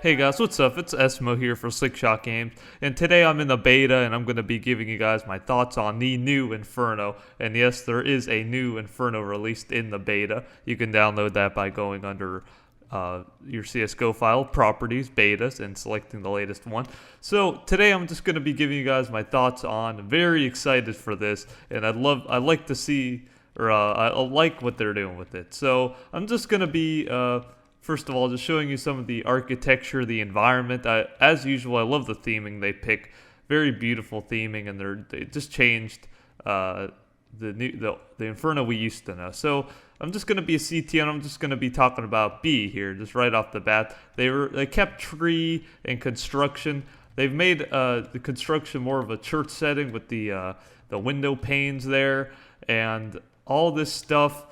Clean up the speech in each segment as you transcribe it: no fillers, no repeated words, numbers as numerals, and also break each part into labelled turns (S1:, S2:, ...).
S1: Hey guys, what's up? It's Esmo here for Slickshot Games, and today I'm in the beta and I'm going to be giving you guys my thoughts on the new Inferno. And yes, there is a new Inferno released in the beta. You can download that by going under your CSGO file, Properties, Betas, and selecting the latest one. So today I'm just going to be giving you guys my thoughts on. Very excited for this, and I like to see, or I like what they're doing with it. So I'm just going to be first of all, just showing you some of the architecture, the environment. As usual, I love the theming they pick. Very beautiful theming, and they just changed the Inferno we used to know. So I'm just gonna be a CT, and I'm just gonna be talking about B here, just right off the bat. They kept tree and construction. They've made the construction more of a church setting with the window panes there, and all this stuff.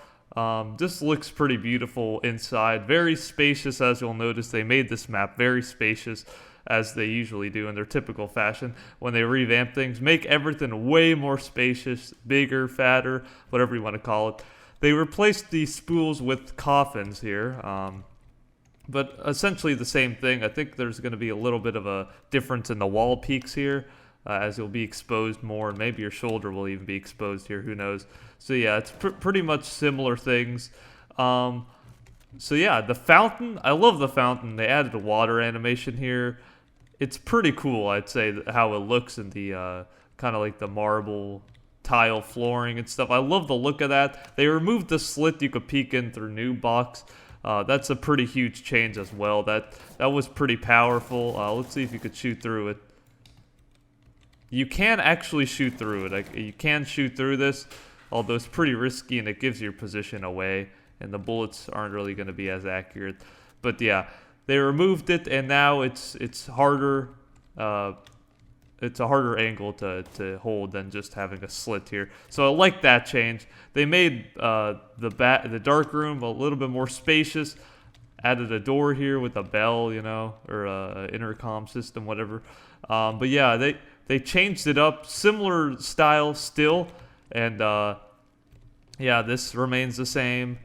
S1: This looks pretty beautiful inside. Very spacious, as you'll notice. They made this map very spacious, as they usually do in their typical fashion when they revamp things. Make everything way more spacious, bigger, fatter, whatever you want to call it. They replaced the spools with coffins here, but essentially the same thing. I think there's going to be a little bit of a difference in the wall peaks here. As you'll be exposed more, and maybe your shoulder will even be exposed here, who knows. So yeah, it's pretty much similar things. So yeah, the fountain, I love the fountain. They added a water animation here. It's pretty cool, I'd say, how it looks in the kind of like the marble tile flooring and stuff. I love the look of that. They removed the slit you could peek in through new box. That's a pretty huge change as well. That was pretty powerful. Let's see if you could shoot through it. You can actually shoot through it. You can shoot through this, although it's pretty risky and it gives your position away, and the bullets aren't really going to be as accurate. But yeah, they removed it, and now it's harder. It's a harder angle to hold than just having a slit here. So I like that change. They made the dark room a little bit more spacious. Added a door here with a bell, you know, or a intercom system, whatever. But yeah, they changed it up, similar style still, and yeah, this remains the same.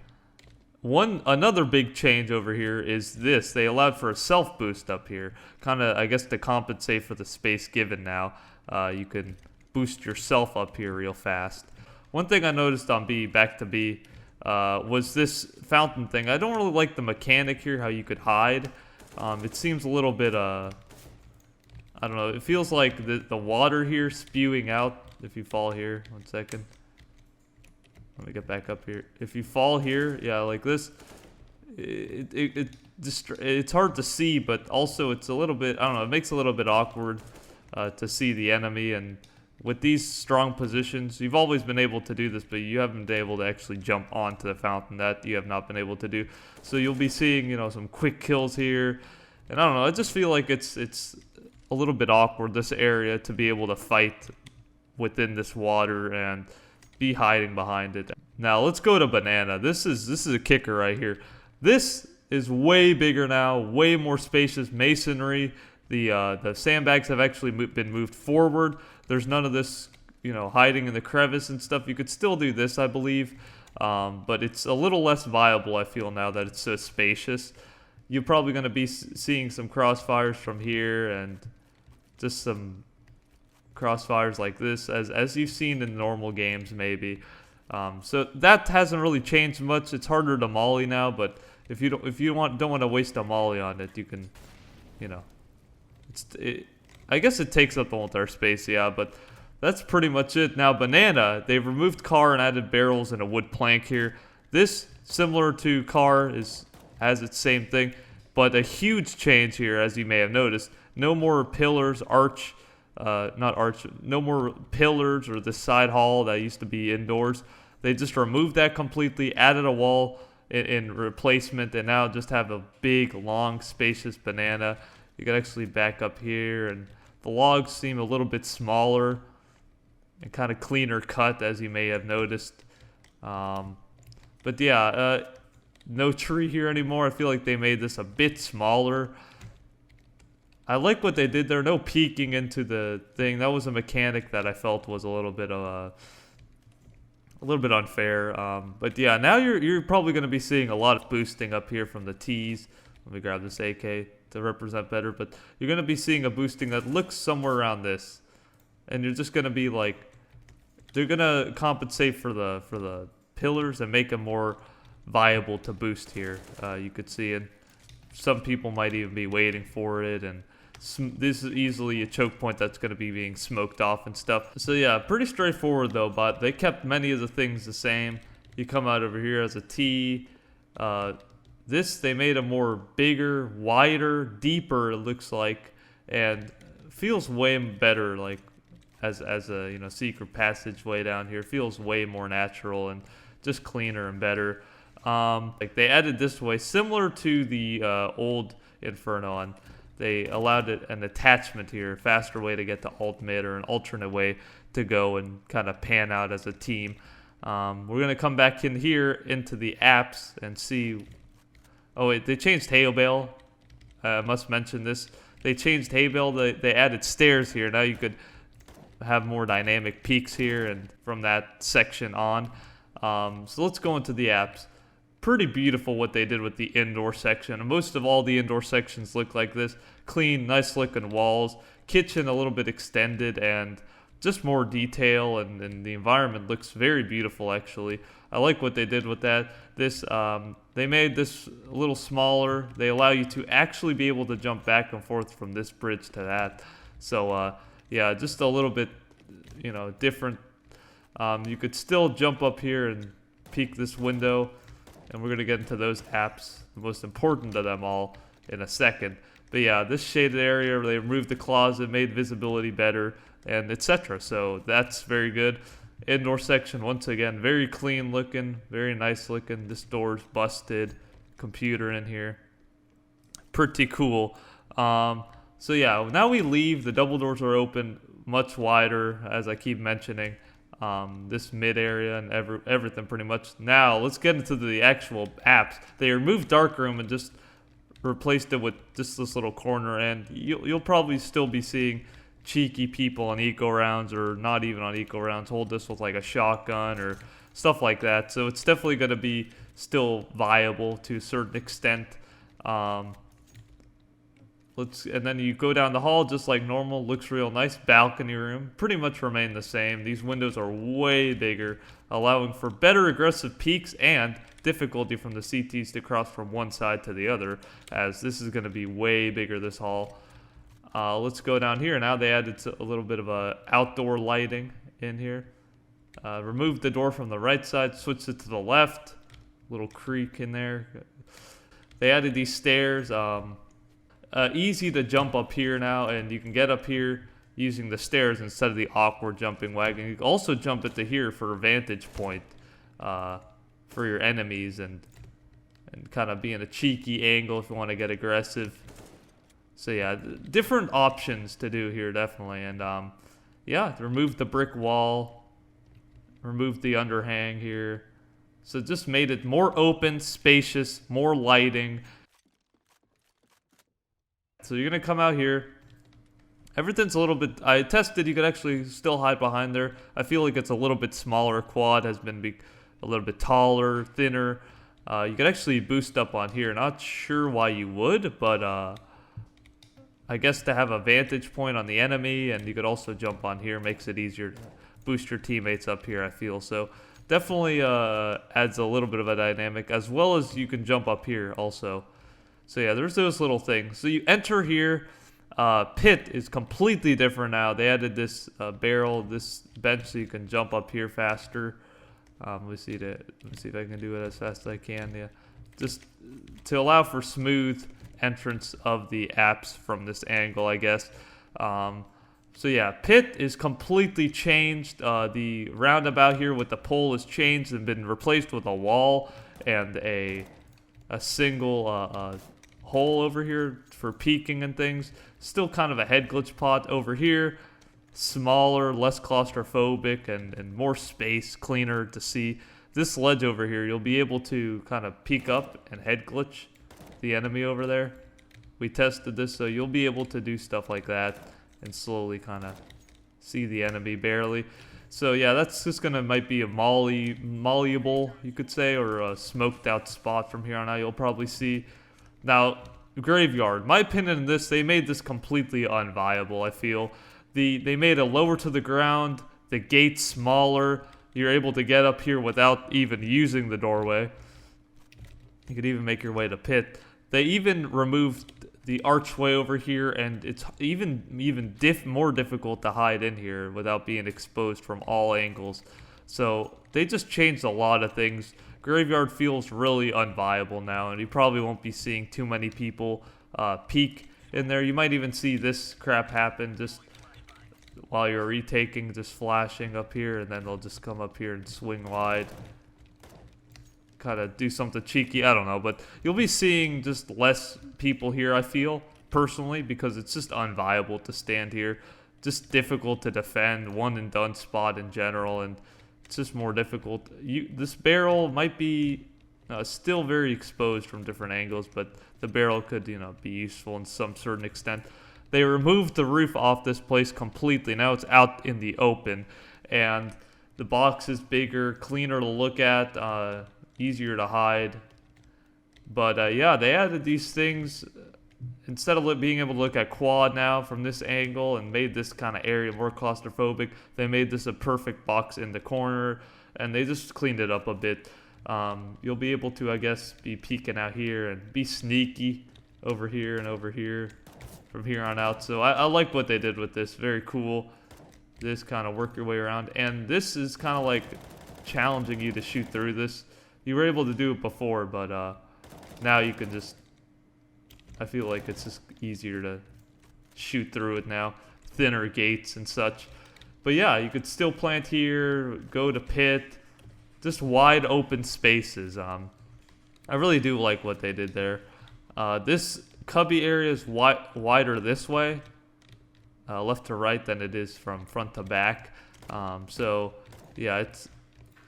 S1: Another big change over here is this. They allowed for a self boost up here, kind of, I guess, to compensate for the space given now. You can boost yourself up here real fast. One thing I noticed on B, back to B, was this fountain thing. I don't really like the mechanic here, how you could hide. It seems a little bit, I don't know, it feels like the water here spewing out. If you fall here, 1 second. Let me get back up here. If you fall here, yeah, like this, it's hard to see, but also it's a little bit, I don't know, it makes it a little bit awkward to see the enemy. And with these strong positions, you've always been able to do this, but you haven't been able to actually jump onto the fountain. That you have not been able to do. So you'll be seeing, you know, some quick kills here. And I don't know, I just feel like it's a little bit awkward, this area, to be able to fight within this water and be hiding behind it. Now let's go to banana. This is a kicker right here. This is way bigger now, way more spacious masonry. The sandbags have actually been moved forward. There's none of this, you know, hiding in the crevice and stuff. You could still do this, I believe, but it's a little less viable, I feel, now that it's so spacious. You're probably going to be seeing some crossfires from here, and just some crossfires like this, as you've seen in normal games, maybe. So that hasn't really changed much. It's harder to molly now, but if you don't want to waste a molly on it, you can, you know, I guess it takes up the whole entire space, yeah. But that's pretty much it. Now banana, they've removed car and added barrels and a wood plank here. This, similar to car, has its same thing, but a huge change here, as you may have noticed. No more pillars, no more pillars or the side hall that used to be indoors. They just removed that completely, added a wall in replacement, and now just have a big, long, spacious banana. You can actually back up here, and the logs seem a little bit smaller and kind of cleaner cut, as you may have noticed. But yeah, no tree here anymore. I feel like they made this a bit smaller. I like what they did there. No peeking into the thing. That was a mechanic that I felt was a little bit unfair. But yeah, now you're probably going to be seeing a lot of boosting up here from the T's. Let me grab this AK. to represent better, but you're going to be seeing a boosting that looks somewhere around this. And you're just going to be like, they're going to compensate for the pillars and make them more viable to boost here. You could see, and some people might even be waiting for it, and this is easily a choke point that's going to be being smoked off and stuff. So yeah, pretty straightforward though, but they kept many of the things the same. You come out over here as a T. This, they made a more bigger, wider, deeper, it looks like, and feels way better, like as a, you know, secret passageway down here. Feels way more natural and just cleaner and better. Like they added this way, similar to the old Inferno, and they allowed it an attachment here, faster way to get to ultimate, or an alternate way to go and kind of pan out as a team. We're going to come back in here into the apps and see. Oh wait, they changed Hail Bale. I must mention this. They changed Hay Bale. They added stairs here. Now you could have more dynamic peaks here and from that section on. So let's go into the apps. Pretty beautiful what they did with the indoor section. Most of all the indoor sections look like this. Clean, nice looking walls. Kitchen a little bit extended and just more detail, and the environment looks very beautiful actually. I like what they did with that. This they made this a little smaller. They allow you to actually be able to jump back and forth from this bridge to that. So yeah, just a little bit, you know, different. You could still jump up here and peek this window, and we're gonna get into those apps, the most important of them all, in a second. But yeah, this shaded area, they removed the closet, made visibility better, and etc. So that's very good. Indoor section, once again, very clean looking, very nice looking. This door's busted, computer in here, pretty cool. So yeah, now we leave. The double doors are open, much wider, as I keep mentioning. This mid area and everything pretty much. Now let's get into the actual apps. They removed Darkroom and just replaced it with just this little corner, and you'll probably still be seeing cheeky people on eco rounds, or not even on eco rounds, hold this with like a shotgun or stuff like that. So it's definitely going to be still viable to a certain extent. And then you go down the hall just like normal. Looks real nice. Balcony room pretty much remain the same. These windows are way bigger, allowing for better aggressive peaks and difficulty from the CTs to cross from one side to the other, as this is going to be way bigger, this hall. Let's go down here. Now they added a little bit of outdoor lighting in here. Removed the door from the right side, switched it to the left. Little creek in there. They added these stairs. Easy to jump up here now, and you can get up here using the stairs instead of the awkward jumping wagon. You can also jump into here for a vantage point for your enemies, and kind of be in a cheeky angle if you want to get aggressive. So yeah, different options to do here, definitely. And yeah, removed the brick wall, removed the underhang here. So just made it more open, spacious, more lighting. So you're going to come out here. Everything's a little bit... I tested, you could actually still hide behind there. I feel like it's a little bit smaller. Quad has been a little bit taller, thinner. You could actually boost up on here. Not sure why you would, but I guess to have a vantage point on the enemy, and you could also jump on here, makes it easier to boost your teammates up here, I feel. So definitely adds a little bit of a dynamic, as well as you can jump up here also. So yeah, there's those little things. So you enter here. Pit is completely different now. They added this barrel, this bench, so you can jump up here faster. Let me see if I can do it as fast as I can. Yeah, just to allow for smooth entrance of the apps from this angle, I guess. So yeah, Pit is completely changed. The roundabout here with the pole is changed and been replaced with a wall and a single hole over here for peeking and things. Still kind of a head glitch pot over here. Smaller, less claustrophobic, and more space, cleaner to see. This ledge over here, you'll be able to kind of peek up and head glitch the enemy over there. We tested this, so you'll be able to do stuff like that and slowly kind of see the enemy barely. So yeah, that's just gonna might be a malleable, you could say, or a smoked out spot from here on out. You'll probably see. Now, Graveyard. My opinion on this, they made this completely unviable, I feel. They made it lower to the ground, the gate's smaller. You're able to get up here without even using the doorway. You could even make your way to pit. They even removed the archway over here, and it's even more difficult to hide in here without being exposed from all angles. So they just changed a lot of things. Graveyard feels really unviable now, and you probably won't be seeing too many people peek in there. You might even see this crap happen just while you're retaking, just flashing up here, and then they'll just come up here and swing wide. Kind of do something cheeky, I don't know, but you'll be seeing just less people here, I feel, personally, because it's just unviable to stand here. Just difficult to defend, one and done spot in general, and it's just more difficult. This barrel might be still very exposed from different angles, but the barrel could, be useful in some certain extent. They removed the roof off this place completely. Now it's out in the open, and the box is bigger, cleaner to look at, easier to hide. But yeah, they added these things instead of being able to look at quad now from this angle and made this kind of area more claustrophobic. They made this a perfect box in the corner, and they just cleaned it up a bit. You'll be able to, I guess, be peeking out here and be sneaky over here and over here from here on out. So I like what they did with this. Very cool. This kind of work your way around, and this is kind of like challenging you to shoot through this. You were able to do it before, but now you can just, I feel like it's just easier to shoot through it now. Thinner gates and such. But yeah, you could still plant here, go to pit, just wide open spaces. I really do like what they did there. This cubby area is wider this way, left to right, than it is from front to back. So yeah,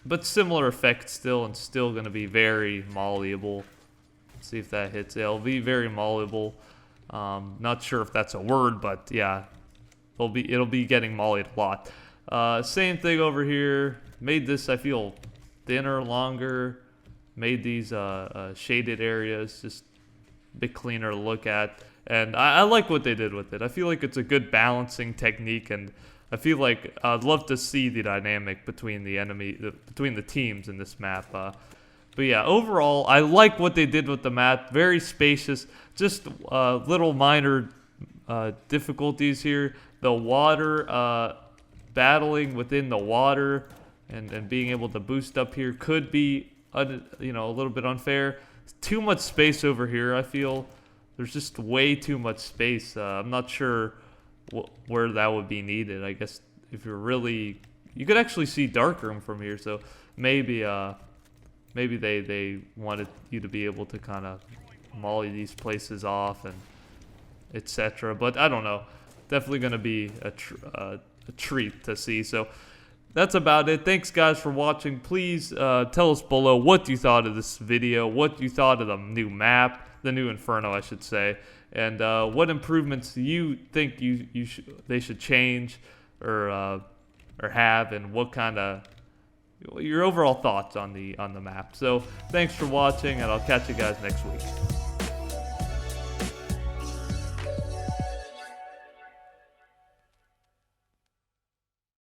S1: but similar effect still, and still going to be very malleable. Let's see if that hits. It'll be very malleable. Not sure if that's a word, but yeah, it'll be getting mollied a lot. Same thing over here. Made this, I feel, thinner, longer. Made these shaded areas just a bit cleaner to look at, and I like what they did with it. I feel like it's a good balancing technique, and I feel like I'd love to see the dynamic between the teams in this map. But yeah, overall, I like what they did with the map. Very spacious. Just little minor difficulties here. The water, battling within the water, and being able to boost up here could be, a little bit unfair. Too much space over here, I feel. There's just way too much space. I'm not sure where that would be needed. I guess if you're really, you could actually see darkroom from here, so maybe they wanted you to be able to kind of molly these places off and etc. But I don't know. Definitely going to be a treat to see. So that's about it. Thanks guys for watching. Please tell us below what you thought of this video, what you thought of the new map, the new Inferno, I should say. And what improvements do you think they should change or have, and what kind of your overall thoughts on the map. So thanks for watching, and I'll catch you guys next week.